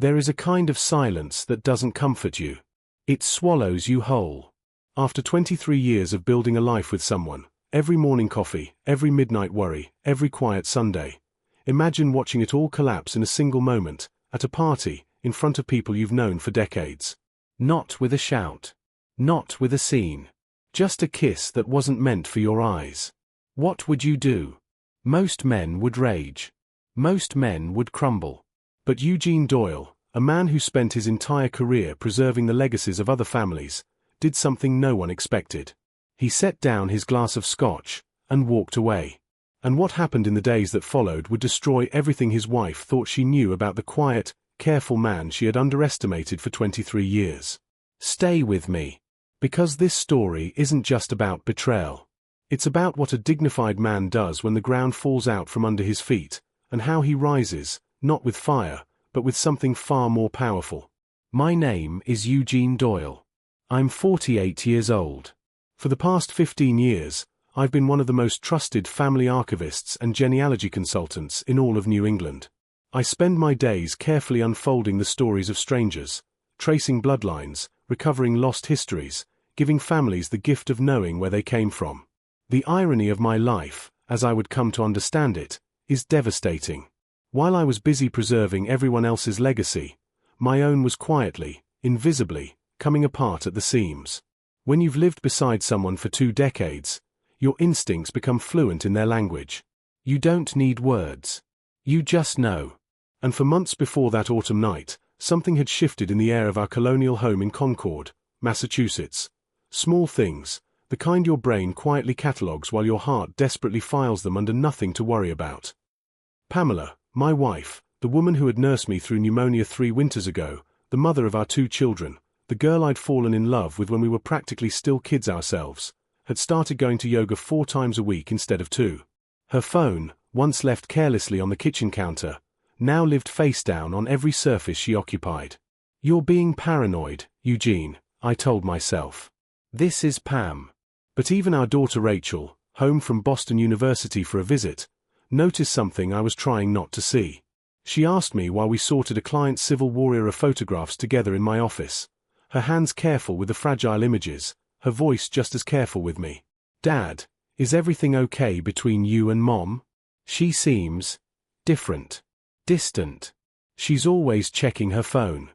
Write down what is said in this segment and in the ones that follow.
There is a kind of silence that doesn't comfort you. It swallows you whole. After 23 years of building a life with someone, every morning coffee, every midnight worry, every quiet Sunday, imagine watching it all collapse in a single moment, at a party, in front of people you've known for decades. Not with a shout. Not with a scene. Just a kiss that wasn't meant for your eyes. What would you do? Most men would rage. Most men would crumble. But Eugene Doyle, a man who spent his entire career preserving the legacies of other families, did something no one expected. He set down his glass of scotch and walked away. And what happened in the days that followed would destroy everything his wife thought she knew about the quiet, careful man she had underestimated for 23 years. Stay with me. Because this story isn't just about betrayal. It's about what a dignified man does when the ground falls out from under his feet, and how he rises, not with fire, but with something far more powerful. My name is Eugene Doyle. I'm 48 years old. For the past 15 years, I've been one of the most trusted family archivists and genealogy consultants in all of New England. I spend my days carefully unfolding the stories of strangers, tracing bloodlines, recovering lost histories, giving families the gift of knowing where they came from. The irony of my life, as I would come to understand it, is devastating. While I was busy preserving everyone else's legacy, my own was quietly, invisibly, coming apart at the seams. When you've lived beside someone for 2 decades, your instincts become fluent in their language. You don't need words. You just know. And for months before that autumn night, something had shifted in the air of our colonial home in Concord, Massachusetts. Small things, the kind your brain quietly catalogues while your heart desperately files them under nothing to worry about. Pamela, my wife, the woman who had nursed me through pneumonia 3 winters ago, the mother of our 2 children, the girl I'd fallen in love with when we were practically still kids ourselves, had started going to yoga 4 times a week instead of 2. Her phone, once left carelessly on the kitchen counter, now lived face down on every surface she occupied. You're being paranoid, Eugene, I told myself. This is Pam. But even our daughter Rachel, home from Boston University for a visit, noticed something I was trying not to see. She asked me while we sorted a client's Civil War era photographs together in my office, her hands careful with the fragile images, her voice just as careful with me. Dad, is everything okay between you and Mom? She seems different, distant. She's always checking her phone.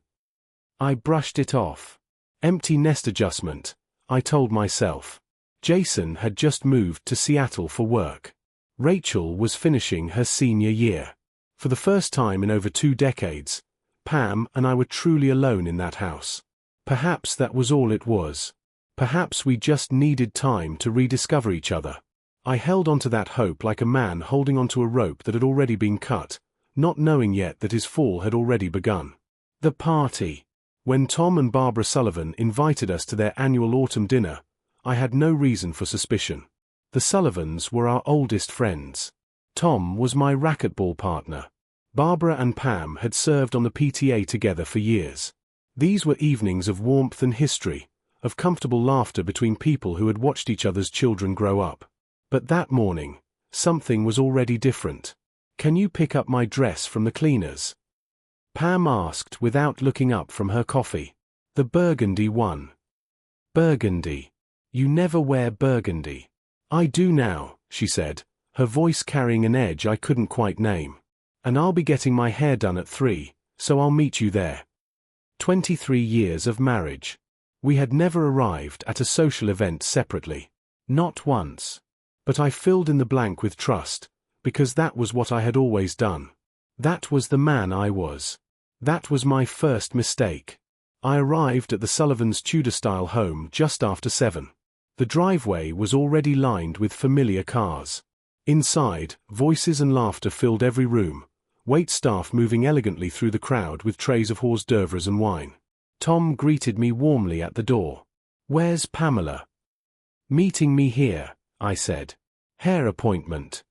I brushed it off. Empty nest adjustment, I told myself. Jason had just moved to Seattle for work. Rachel was finishing her senior year. For the first time in over 2 decades, Pam and I were truly alone in that house. Perhaps that was all it was. Perhaps we just needed time to rediscover each other. I held onto that hope like a man holding onto a rope that had already been cut, not knowing yet that his fall had already begun. The party. When Tom and Barbara Sullivan invited us to their annual autumn dinner, I had no reason for suspicion. The Sullivans were our oldest friends. Tom was my racquetball partner. Barbara and Pam had served on the PTA together for years. These were evenings of warmth and history, of comfortable laughter between people who had watched each other's children grow up. But that morning, something was already different. Can you pick up my dress from the cleaners? Pam asked without looking up from her coffee. The burgundy one. Burgundy. You never wear burgundy. I do now, she said, her voice carrying an edge I couldn't quite name. And I'll be getting my hair done at 3, so I'll meet you there. 23 years of marriage. We had never arrived at a social event separately. Not once. But I filled in the blank with trust, because that was what I had always done. That was the man I was. That was my first mistake. I arrived at the Sullivans' Tudor-style home just after 7. The driveway was already lined with familiar cars. Inside, voices and laughter filled every room, wait staff moving elegantly through the crowd with trays of hors d'oeuvres and wine. Tom greeted me warmly at the door. Where's Pamela? Meeting me here, I said. Hair appointment.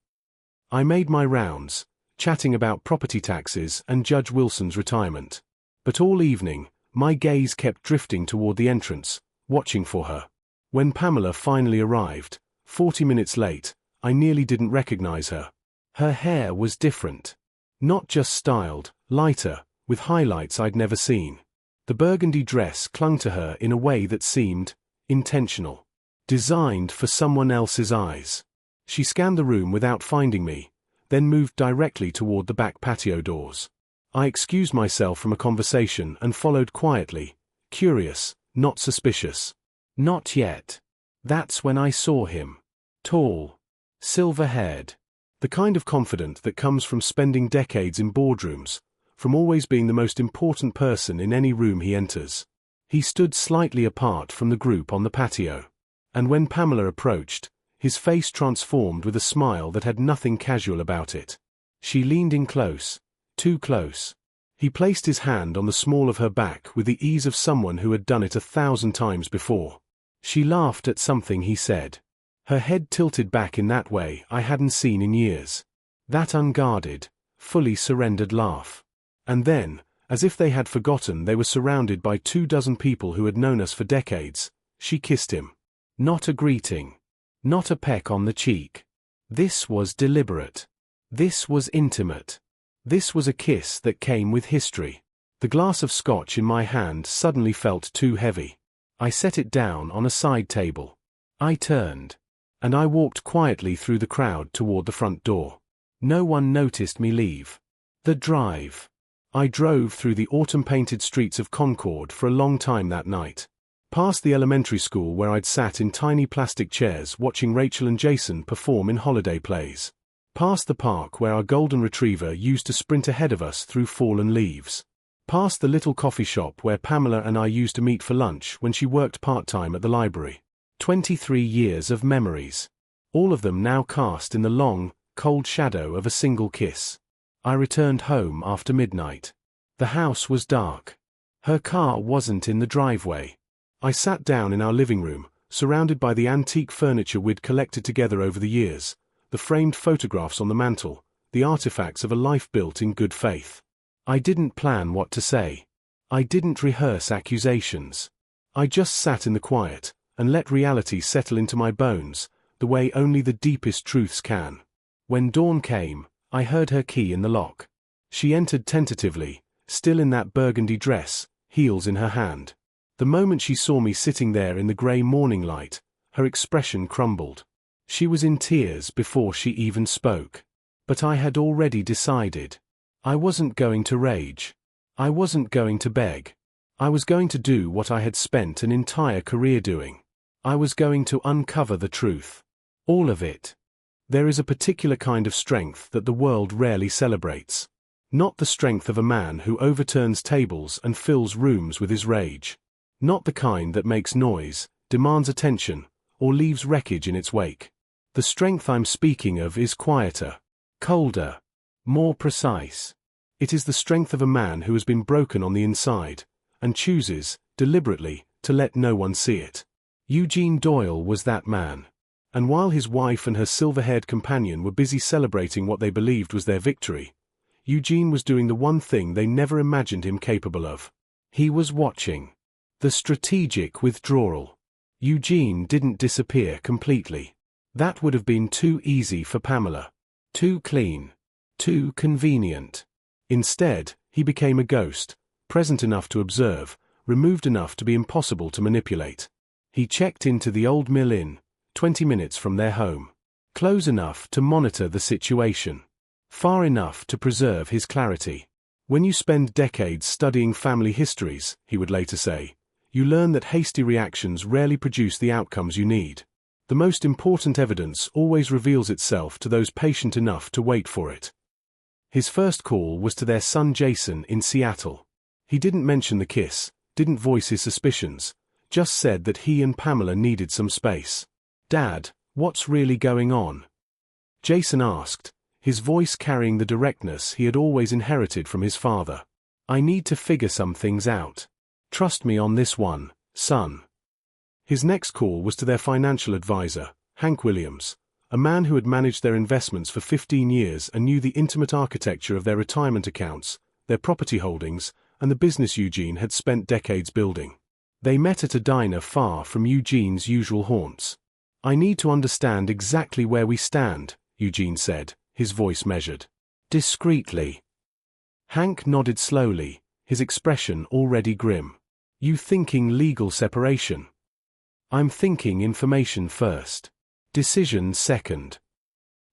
I made my rounds, chatting about property taxes and Judge Wilson's retirement. But all evening, my gaze kept drifting toward the entrance, watching for her. When Pamela finally arrived, 40 minutes late, I nearly didn't recognize her. Her hair was different. Not just styled, lighter, with highlights I'd never seen. The burgundy dress clung to her in a way that seemed intentional, designed for someone else's eyes. She scanned the room without finding me, then moved directly toward the back patio doors. I excused myself from a conversation and followed quietly, curious, not suspicious. Not yet. That's when I saw him. Tall, silver-haired. The kind of confidence that comes from spending decades in boardrooms, from always being the most important person in any room he enters. He stood slightly apart from the group on the patio. And when Pamela approached, his face transformed with a smile that had nothing casual about it. She leaned in close, too close. He placed his hand on the small of her back with the ease of someone who had done it 1,000 times before. She laughed at something he said. Her head tilted back in that way I hadn't seen in years. That unguarded, fully surrendered laugh. And then, as if they had forgotten they were surrounded by 24 people who had known us for decades, she kissed him. Not a greeting. Not a peck on the cheek. This was deliberate. This was intimate. This was a kiss that came with history. The glass of scotch in my hand suddenly felt too heavy. I set it down on a side table. I turned. And I walked quietly through the crowd toward the front door. No one noticed me leave. The drive. I drove through the autumn-painted streets of Concord for a long time that night. Past the elementary school where I'd sat in tiny plastic chairs watching Rachel and Jason perform in holiday plays. Past the park where our golden retriever used to sprint ahead of us through fallen leaves. Past the little coffee shop where Pamela and I used to meet for lunch when she worked part-time at the library. 23 years of memories. All of them now cast in the long, cold shadow of a single kiss. I returned home after midnight. The house was dark. Her car wasn't in the driveway. I sat down in our living room, surrounded by the antique furniture we'd collected together over the years, the framed photographs on the mantel, the artifacts of a life built in good faith. I didn't plan what to say. I didn't rehearse accusations. I just sat in the quiet and let reality settle into my bones, the way only the deepest truths can. When dawn came, I heard her key in the lock. She entered tentatively, still in that burgundy dress, heels in her hand. The moment she saw me sitting there in the grey morning light, her expression crumbled. She was in tears before she even spoke. But I had already decided. I wasn't going to rage. I wasn't going to beg. I was going to do what I had spent an entire career doing. I was going to uncover the truth. All of it. There is a particular kind of strength that the world rarely celebrates. Not the strength of a man who overturns tables and fills rooms with his rage. Not the kind that makes noise, demands attention, or leaves wreckage in its wake. The strength I'm speaking of is quieter, colder, more precise. It is the strength of a man who has been broken on the inside, and chooses, deliberately, to let no one see it. Eugene Doyle was that man. And while his wife and her silver-haired companion were busy celebrating what they believed was their victory, Eugene was doing the one thing they never imagined him capable of. He was watching. The strategic withdrawal. Eugene didn't disappear completely. That would have been too easy for Pamela. Too clean. Too convenient. Instead, he became a ghost, present enough to observe, removed enough to be impossible to manipulate. He checked into the Old Mill Inn, 20 minutes from their home. Close enough to monitor the situation. Far enough to preserve his clarity. When you spend decades studying family histories, he would later say, you learn that hasty reactions rarely produce the outcomes you need. The most important evidence always reveals itself to those patient enough to wait for it. His first call was to their son Jason in Seattle. He didn't mention the kiss, didn't voice his suspicions, just said that he and Pamela needed some space. "Dad, what's really going on?" Jason asked, his voice carrying the directness he had always inherited from his father. "I need to figure some things out. Trust me on this one, son." His next call was to their financial advisor, Hank Williams, a man who had managed their investments for 15 years and knew the intimate architecture of their retirement accounts, their property holdings, and the business Eugene had spent decades building. They met at a diner far from Eugene's usual haunts. "I need to understand exactly where we stand," Eugene said, his voice measured. "Discreetly." Hank nodded slowly, his expression already grim. You thinking legal separation? I'm thinking information first. Decision second.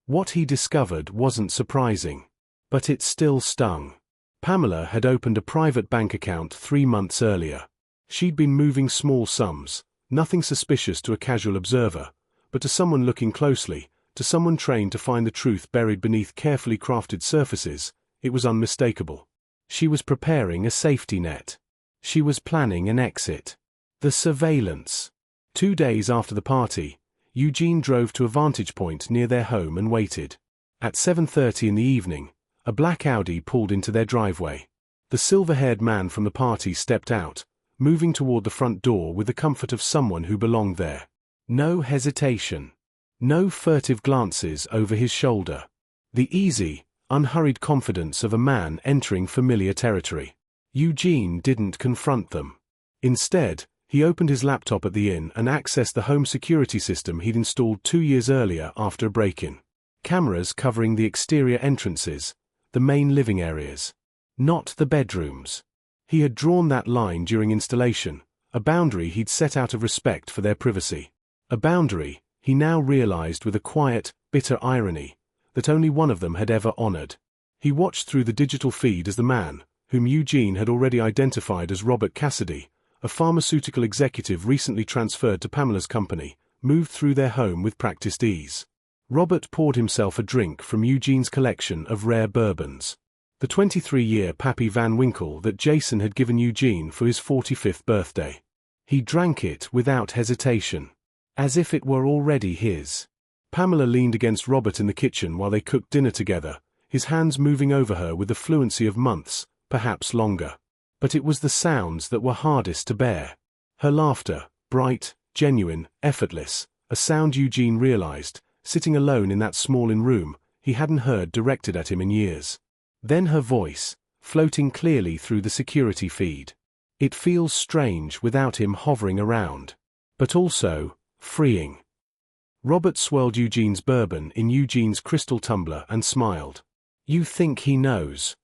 What he discovered wasn't surprising. But it still stung. Pamela had opened a private bank account 3 months earlier. She'd been moving small sums, nothing suspicious to a casual observer, but to someone looking closely, to someone trained to find the truth buried beneath carefully crafted surfaces, it was unmistakable. She was preparing a safety net. She was planning an exit. The surveillance. 2 days after the party, Eugene drove to a vantage point near their home and waited. At 7:30 in the evening, a black Audi pulled into their driveway. The silver-haired man from the party stepped out, moving toward the front door with the comfort of someone who belonged there. No hesitation. No furtive glances over his shoulder. The easy, unhurried confidence of a man entering familiar territory. Eugene didn't confront them. Instead, he opened his laptop at the inn and accessed the home security system he'd installed 2 years earlier after a break-in. Cameras covering the exterior entrances, the main living areas. Not the bedrooms. He had drawn that line during installation, a boundary he'd set out of respect for their privacy. A boundary, he now realized with a quiet, bitter irony, that only one of them had ever honored. He watched through the digital feed as the man, whom Eugene had already identified as Robert Cassidy, a pharmaceutical executive recently transferred to Pamela's company, moved through their home with practiced ease. Robert poured himself a drink from Eugene's collection of rare bourbons. The 23-year Pappy Van Winkle that Jason had given Eugene for his 45th birthday. He drank it without hesitation, as if it were already his. Pamela leaned against Robert in the kitchen while they cooked dinner together, his hands moving over her with the fluency of months, perhaps longer. But it was the sounds that were hardest to bear. Her laughter, bright, genuine, effortless, a sound Eugene realized, sitting alone in that small room, he hadn't heard directed at him in years. Then her voice, floating clearly through the security feed. It feels strange without him hovering around. But also, freeing. Robert swirled Eugene's bourbon in Eugene's crystal tumbler and smiled. You think he knows?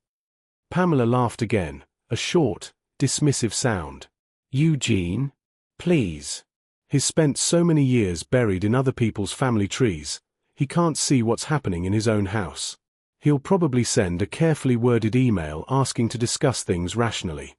Pamela laughed again, a short, dismissive sound. Eugene? Please. He's spent so many years buried in other people's family trees, he can't see what's happening in his own house. He'll probably send a carefully worded email asking to discuss things rationally.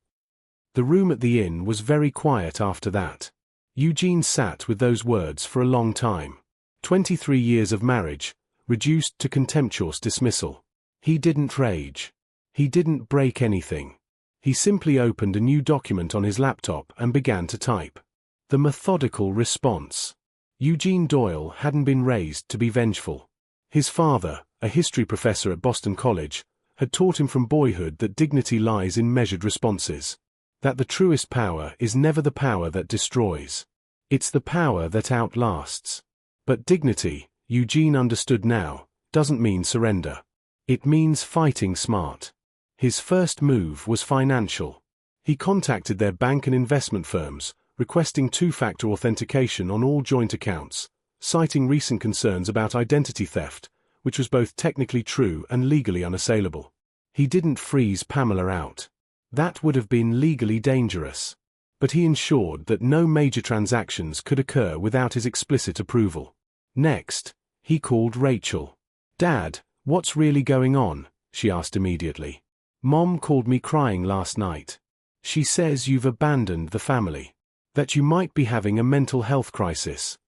The room at the inn was very quiet after that. Eugene sat with those words for a long time. 23 years of marriage, reduced to contemptuous dismissal. He didn't rage. He didn't break anything. He simply opened a new document on his laptop and began to type. The methodical response. Eugene Doyle hadn't been raised to be vengeful. His father, a history professor at Boston College, had taught him from boyhood that dignity lies in measured responses. That the truest power is never the power that destroys. It's the power that outlasts. But dignity, Eugene understood now, doesn't mean surrender. It means fighting smart. His first move was financial. He contacted their bank and investment firms, requesting two-factor authentication on all joint accounts, citing recent concerns about identity theft, which was both technically true and legally unassailable. He didn't freeze Pamela out. That would have been legally dangerous. But he ensured that no major transactions could occur without his explicit approval. Next, he called Rachel. Dad, what's really going on? She asked immediately. Mom called me crying last night. She says you've abandoned the family. That you might be having a mental health crisis.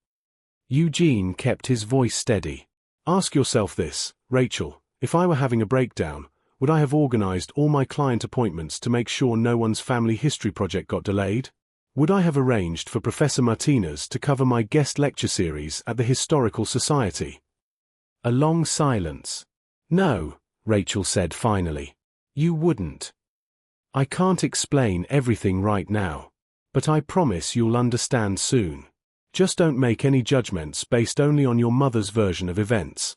Eugene kept his voice steady. Ask yourself this, Rachel, if I were having a breakdown, would I have organized all my client appointments to make sure no one's family history project got delayed? Would I have arranged for Professor Martinez to cover my guest lecture series at the Historical Society? A long silence. No, Rachel said finally. You wouldn't. I can't explain everything right now. But I promise you'll understand soon. Just don't make any judgments based only on your mother's version of events.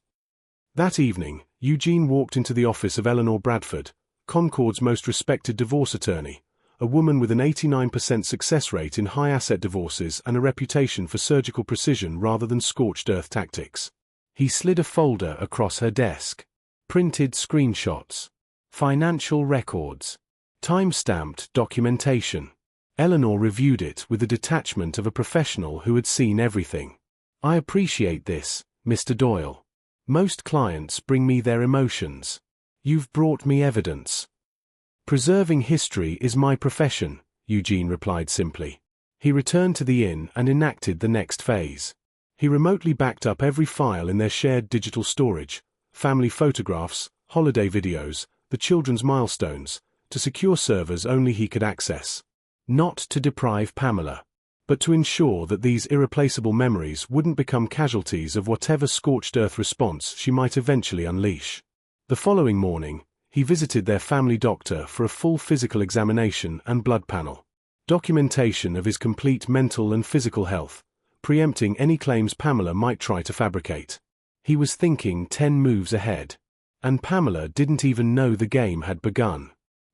That evening, Eugene walked into the office of Eleanor Bradford, Concord's most respected divorce attorney, a woman with an 89% success rate in high-asset divorces and a reputation for surgical precision rather than scorched-earth tactics. He slid a folder across her desk. Printed screenshots. Financial records. Time-stamped documentation. Eleanor reviewed it with the detachment of a professional who had seen everything. I appreciate this, Mr. Doyle. Most clients bring me their emotions. You've brought me evidence. Preserving history is my profession, Eugene replied simply. He returned to the inn and enacted the next phase. He remotely backed up every file in their shared digital storage, family photographs, holiday videos, the children's milestones, to secure servers only he could access. Not to deprive Pamela, but to ensure that these irreplaceable memories wouldn't become casualties of whatever scorched earth response she might eventually unleash. The following morning, he visited their family doctor for a full physical examination and blood panel. Documentation of his complete mental and physical health, preempting any claims Pamela might try to fabricate. He was thinking 10 moves ahead. And Pamela didn't even know the game had begun.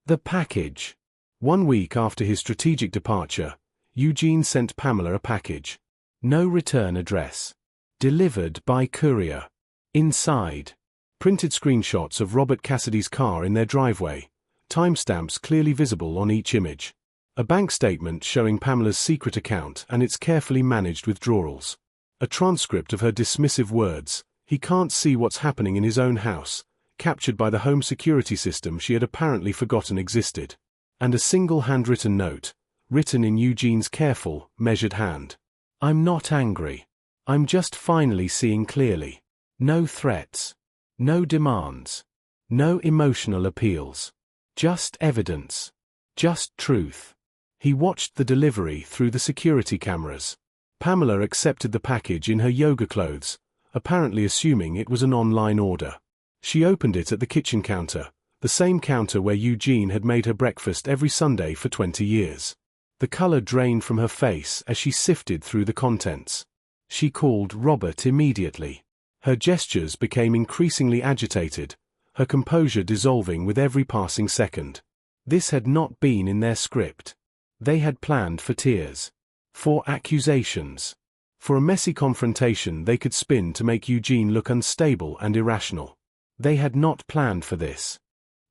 The package. 1 week after his strategic departure, Eugene sent Pamela a package. No return address. Delivered by courier. Inside. Printed screenshots of Robert Cassidy's car in their driveway, timestamps clearly visible on each image. A bank statement showing Pamela's secret account and its carefully managed withdrawals. A transcript of her dismissive words, "He can't see what's happening in his own house," captured by the home security system she had apparently forgotten existed. And a single handwritten note, written in Eugene's careful, measured hand. "I'm not angry. I'm just finally seeing clearly. No threats. No demands. No emotional appeals. Just evidence. Just truth." He watched the delivery through the security cameras. Pamela accepted the package in her yoga clothes, apparently assuming it was an online order. She opened it at the kitchen counter, the same counter where Eugene had made her breakfast every Sunday for 20 years. The color drained from her face as she sifted through the contents. She called Robert immediately. Her gestures became increasingly agitated, her composure dissolving with every passing second. This had not been in their script. They had planned for tears. For accusations. For a messy confrontation they could spin to make Eugene look unstable and irrational. They had not planned for this.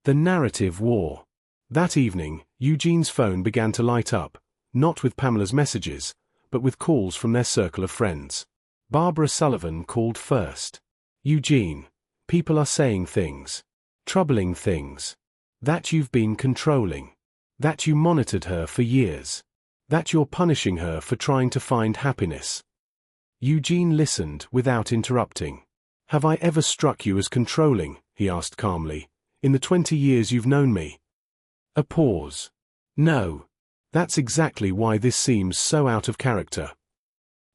The narrative war. That evening, Eugene's phone began to light up, not with Pamela's messages, but with calls from their circle of friends. Barbara Sullivan called first. "Eugene, people are saying things. Troubling things. That you've been controlling. That you monitored her for years. That you're punishing her for trying to find happiness." Eugene listened without interrupting. "Have I ever struck you as controlling?" he asked calmly. "In the 20 years you've known me?" A pause. "No. That's exactly why this seems so out of character."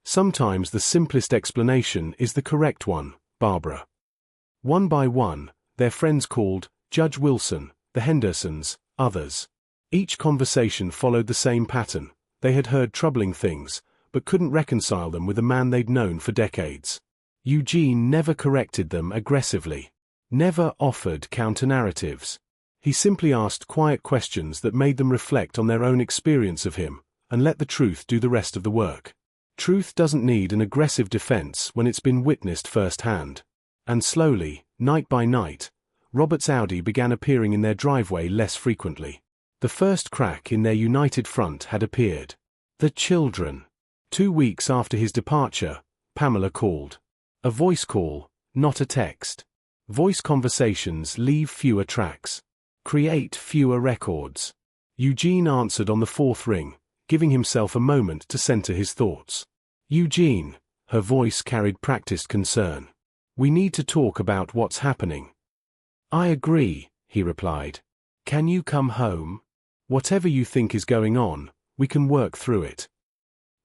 Sometimes the simplest explanation is the correct one, Barbara. One by one, their friends called, Judge Wilson, the Hendersons, others. Each conversation followed the same pattern. They had heard troubling things, but couldn't reconcile them with a man they'd known for decades. Eugene never corrected them aggressively. Never offered counter-narratives. He simply asked quiet questions that made them reflect on their own experience of him, and let the truth do the rest of the work. Truth doesn't need an aggressive defense when it's been witnessed firsthand. And slowly, night by night, Robert's Audi began appearing in their driveway less frequently. The first crack in their united front had appeared. The children. 2 weeks after his departure, Pamela called. A voice call, not a text. Voice conversations leave fewer tracks. Create fewer records. Eugene answered on the 4th ring, giving himself a moment to center his thoughts. "Eugene," her voice carried practiced concern. "We need to talk about what's happening." "I agree," he replied. "Can you come home? Whatever you think is going on, we can work through it."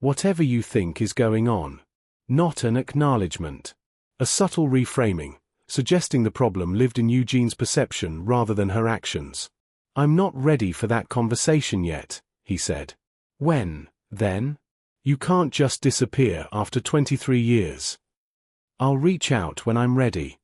Whatever you think is going on. Not an acknowledgement. A subtle reframing, suggesting the problem lived in Eugene's perception rather than her actions. "I'm not ready for that conversation yet," he said. "When, then? You can't just disappear after 23 years. I'll reach out when I'm ready."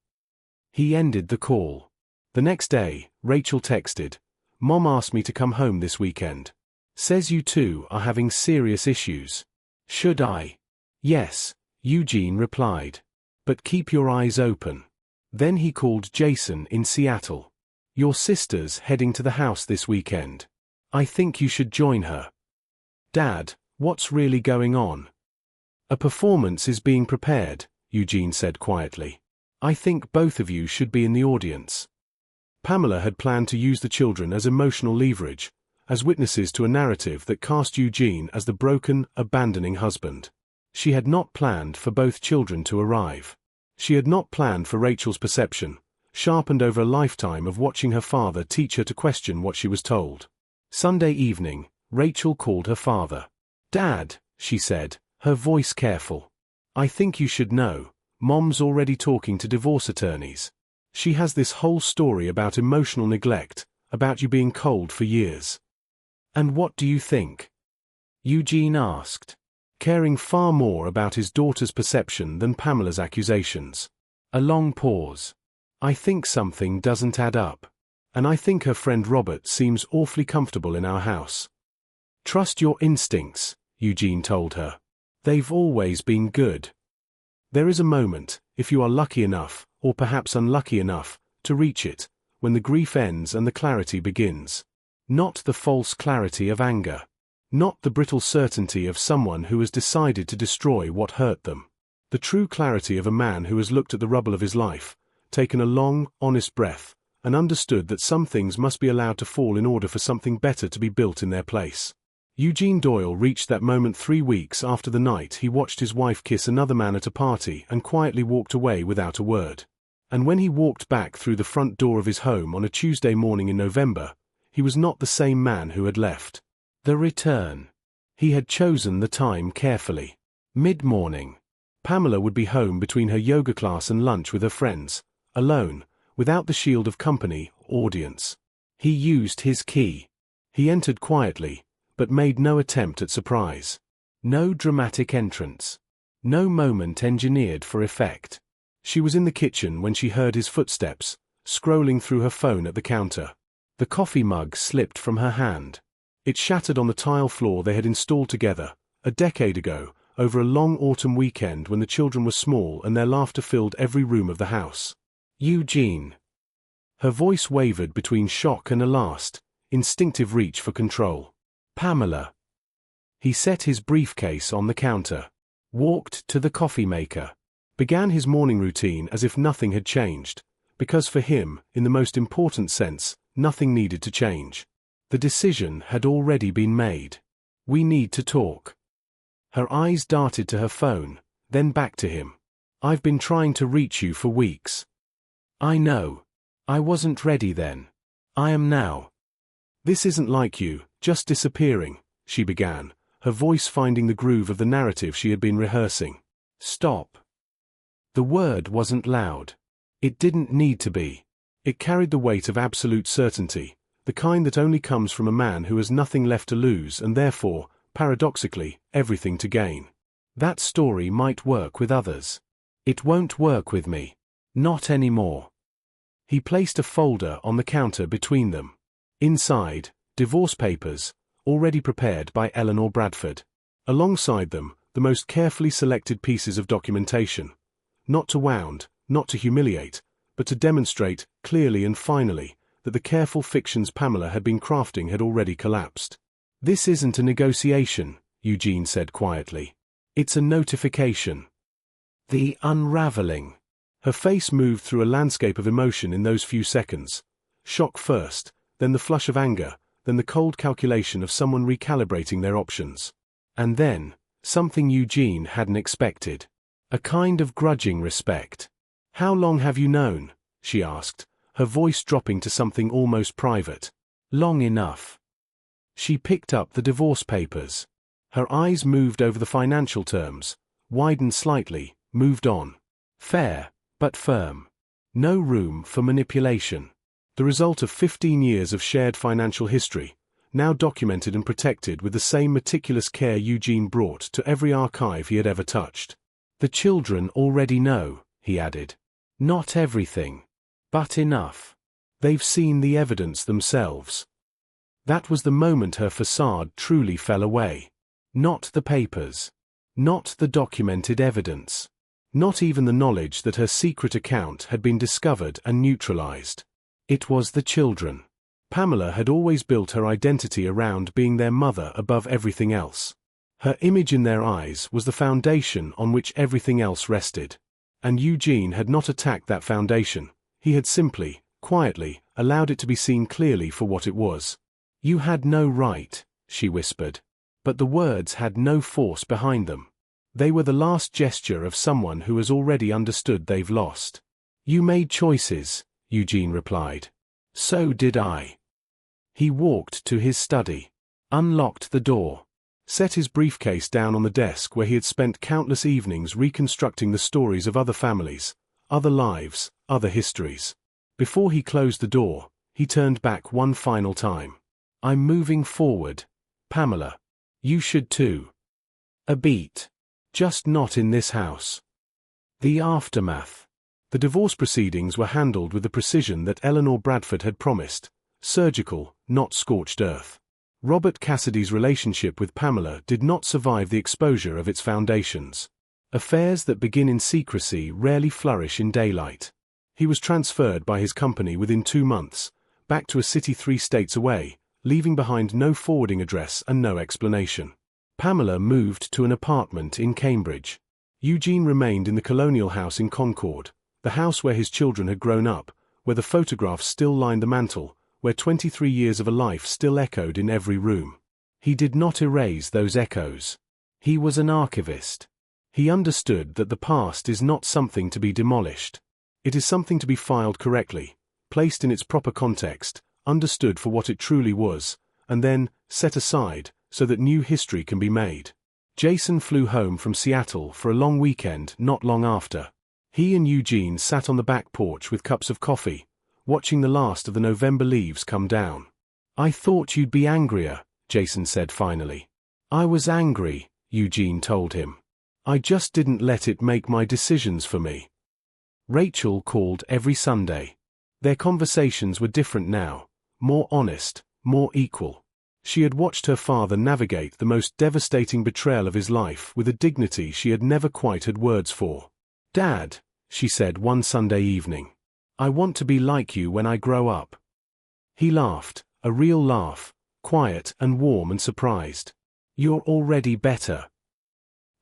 He ended the call. The next day, Rachel texted, "Mom asked me to come home this weekend. Says you two are having serious issues. Should I?" "Yes," Eugene replied. "But keep your eyes open." Then he called Jason in Seattle. Your sister's heading to the house this weekend. I think you should join her. Dad, what's really going on? A performance is being prepared, Eugene said quietly. I think both of you should be in the audience. Pamela had planned to use the children as emotional leverage, as witnesses to a narrative that cast Eugene as the broken, abandoning husband. She had not planned for both children to arrive. She had not planned for Rachel's perception, sharpened over a lifetime of watching her father teach her to question what she was told. Sunday evening, Rachel called her father. Dad, she said, her voice careful. I think you should know, Mom's already talking to divorce attorneys. She has this whole story about emotional neglect, about you being cold for years. And what do you think? Eugene asked, caring far more about his daughter's perception than Pamela's accusations. A long pause. I think something doesn't add up. And I think her friend Robert seems awfully comfortable in our house. Trust your instincts, Eugene told her. They've always been good. There is a moment, if you are lucky enough, or perhaps unlucky enough, to reach it, when the grief ends and the clarity begins. Not the false clarity of anger. Not the brittle certainty of someone who has decided to destroy what hurt them. The true clarity of a man who has looked at the rubble of his life, taken a long, honest breath, and understood that some things must be allowed to fall in order for something better to be built in their place. Eugene Doyle reached that moment 3 weeks after the night he watched his wife kiss another man at a party and quietly walked away without a word. And when he walked back through the front door of his home on a Tuesday morning in November, he was not the same man who had left. The return. He had chosen the time carefully. Mid-morning. Pamela would be home between her yoga class and lunch with her friends, alone, without the shield of company, audience. He used his key. He entered quietly, but made no attempt at surprise. No dramatic entrance. No moment engineered for effect. She was in the kitchen when she heard his footsteps, scrolling through her phone at the counter. The coffee mug slipped from her hand. It shattered on the tile floor they had installed together, a decade ago, over a long autumn weekend when the children were small and their laughter filled every room of the house. Eugene. Her voice wavered between shock and a last, instinctive reach for control. Pamela. He set his briefcase on the counter, walked to the coffee maker, began his morning routine as if nothing had changed, because for him, in the most important sense, nothing needed to change. The decision had already been made. We need to talk. Her eyes darted to her phone, then back to him. I've been trying to reach you for weeks. I know. I wasn't ready then. I am now. This isn't like you, just disappearing, she began, her voice finding the groove of the narrative she had been rehearsing. Stop. The word wasn't loud. It didn't need to be. It carried the weight of absolute certainty, the kind that only comes from a man who has nothing left to lose and therefore, paradoxically, everything to gain. That story might work with others. It won't work with me. Not anymore. He placed a folder on the counter between them. Inside, divorce papers, already prepared by Eleanor Bradford. Alongside them, the most carefully selected pieces of documentation. Not to wound, not to humiliate, but to demonstrate, clearly and finally, that the careful fictions Pamela had been crafting had already collapsed. This isn't a negotiation, Eugene said quietly. It's a notification. The unraveling. Her face moved through a landscape of emotion in those few seconds. Shock first, then the flush of anger, then the cold calculation of someone recalibrating their options. And then, something Eugene hadn't expected. A kind of grudging respect. How long have you known? She asked, her voice dropping to something almost private. Long enough. She picked up the divorce papers. Her eyes moved over the financial terms, widened slightly, moved on. Fair, but firm. No room for manipulation. The result of 15 years of shared financial history, now documented and protected with the same meticulous care Eugene brought to every archive he had ever touched. The children already know, he added. Not everything. But enough. They've seen the evidence themselves. That was the moment her facade truly fell away. Not the papers. Not the documented evidence. Not even the knowledge that her secret account had been discovered and neutralized. It was the children. Pamela had always built her identity around being their mother above everything else. Her image in their eyes was the foundation on which everything else rested. And Eugene had not attacked that foundation. He had simply, quietly, allowed it to be seen clearly for what it was. "You had no right," she whispered. But the words had no force behind them. They were the last gesture of someone who has already understood they've lost. "You made choices," Eugene replied. "So did I." He walked to his study, unlocked the door, set his briefcase down on the desk where he had spent countless evenings reconstructing the stories of other families, other lives, other histories. Before he closed the door, he turned back one final time. "I'm moving forward, Pamela. You should too. A beat. Just not in this house." The aftermath. The divorce proceedings were handled with the precision that Eleanor Bradford had promised. Surgical, not scorched earth. Robert Cassidy's relationship with Pamela did not survive the exposure of its foundations. Affairs that begin in secrecy rarely flourish in daylight. He was transferred by his company within 2 months, back to a city 3 states away, leaving behind no forwarding address and no explanation. Pamela moved to an apartment in Cambridge. Eugene remained in the colonial house in Concord, the house where his children had grown up, where the photographs still lined the mantel, where 23 years of a life still echoed in every room. He did not erase those echoes. He was an archivist. He understood that the past is not something to be demolished. It is something to be filed correctly, placed in its proper context, understood for what it truly was, and then set aside so that new history can be made. Jason flew home from Seattle for a long weekend not long after. He and Eugene sat on the back porch with cups of coffee, watching the last of the November leaves come down. "I thought you'd be angrier," Jason said finally. "I was angry," Eugene told him. "I just didn't let it make my decisions for me." Rachel called every Sunday. Their conversations were different now, more honest, more equal. She had watched her father navigate the most devastating betrayal of his life with a dignity she had never quite had words for. "Dad," she said one Sunday evening, "I want to be like you when I grow up." He laughed, a real laugh, quiet and warm and surprised. "You're already better."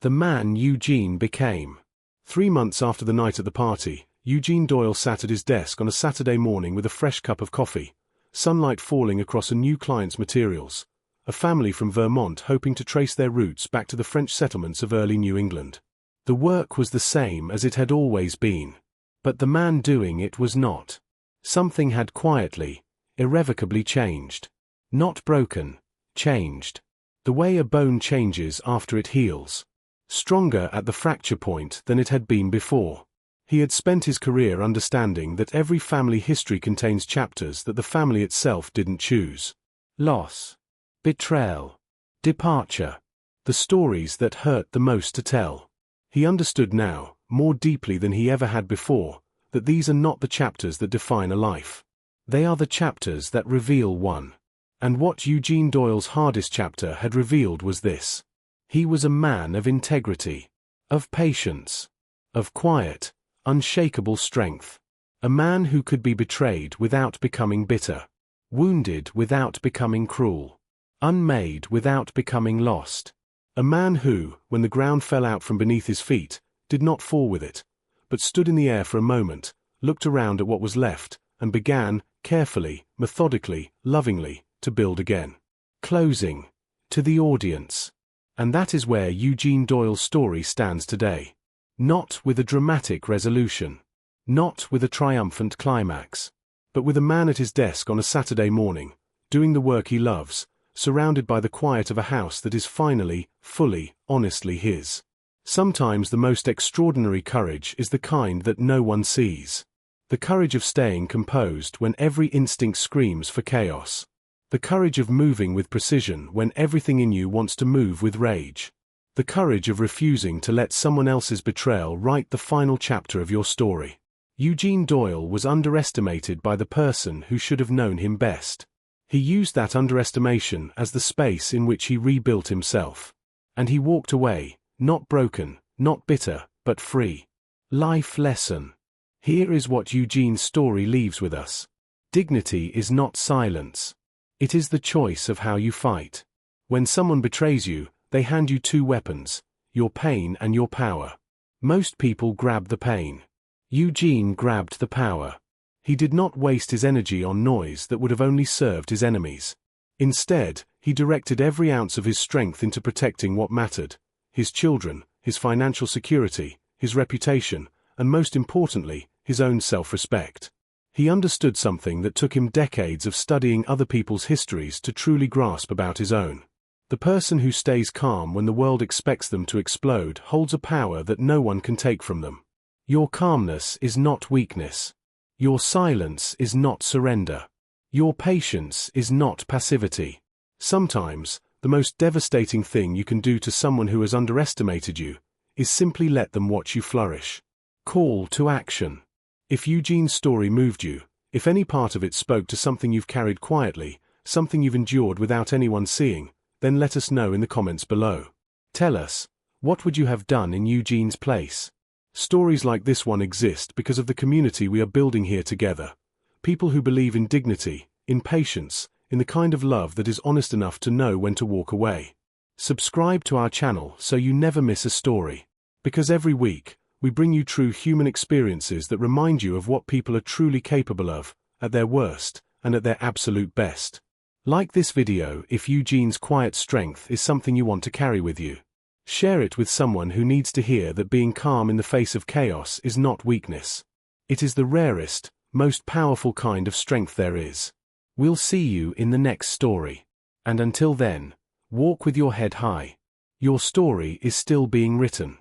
The man Eugene became. 3 months after the night at the party, Eugene Doyle sat at his desk on a Saturday morning with a fresh cup of coffee, sunlight falling across a new client's materials, a family from Vermont hoping to trace their roots back to the French settlements of early New England. The work was the same as it had always been. But the man doing it was not. Something had quietly, irrevocably changed. Not broken, changed. The way a bone changes after it heals. Stronger at the fracture point than it had been before. He had spent his career understanding that every family history contains chapters that the family itself didn't choose. Loss, betrayal, departure. The stories that hurt the most to tell. He understood now, more deeply than he ever had before, that these are not the chapters that define a life. They are the chapters that reveal one. And what Eugene Doyle's hardest chapter had revealed was this. He was a man of integrity, of patience, of quiet, unshakable strength. A man who could be betrayed without becoming bitter, wounded without becoming cruel, unmade without becoming lost. A man who, when the ground fell out from beneath his feet, did not fall with it, but stood in the air for a moment, looked around at what was left, and began, carefully, methodically, lovingly, to build again. Closing. To the audience. And that is where Eugene Doyle's story stands today. Not with a dramatic resolution. Not with a triumphant climax. But with a man at his desk on a Saturday morning, doing the work he loves, surrounded by the quiet of a house that is finally, fully, honestly his. Sometimes the most extraordinary courage is the kind that no one sees. The courage of staying composed when every instinct screams for chaos. The courage of moving with precision when everything in you wants to move with rage. The courage of refusing to let someone else's betrayal write the final chapter of your story. Eugene Doyle was underestimated by the person who should have known him best. He used that underestimation as the space in which he rebuilt himself. And he walked away, not broken, not bitter, but free. Life lesson. Here is what Eugene's story leaves with us. Dignity is not silence. It is the choice of how you fight. When someone betrays you, they hand you two weapons, your pain and your power. Most people grab the pain. Eugene grabbed the power. He did not waste his energy on noise that would have only served his enemies. Instead, he directed every ounce of his strength into protecting what mattered: his children, his financial security, his reputation, and most importantly, his own self-respect. He understood something that took him decades of studying other people's histories to truly grasp about his own. The person who stays calm when the world expects them to explode holds a power that no one can take from them. Your calmness is not weakness. Your silence is not surrender. Your patience is not passivity. Sometimes, the most devastating thing you can do to someone who has underestimated you is simply let them watch you flourish. Call to action. If Eugene's story moved you, if any part of it spoke to something you've carried quietly, something you've endured without anyone seeing, then let us know in the comments below. Tell us, what would you have done in Eugene's place? Stories like this one exist because of the community we are building here together. People who believe in dignity, in patience, in the kind of love that is honest enough to know when to walk away. Subscribe to our channel so you never miss a story. Because every week, we bring you true human experiences that remind you of what people are truly capable of, at their worst, and at their absolute best. Like this video if Eugene's quiet strength is something you want to carry with you. Share it with someone who needs to hear that being calm in the face of chaos is not weakness. It is the rarest, most powerful kind of strength there is. We'll see you in the next story. And until then, walk with your head high. Your story is still being written.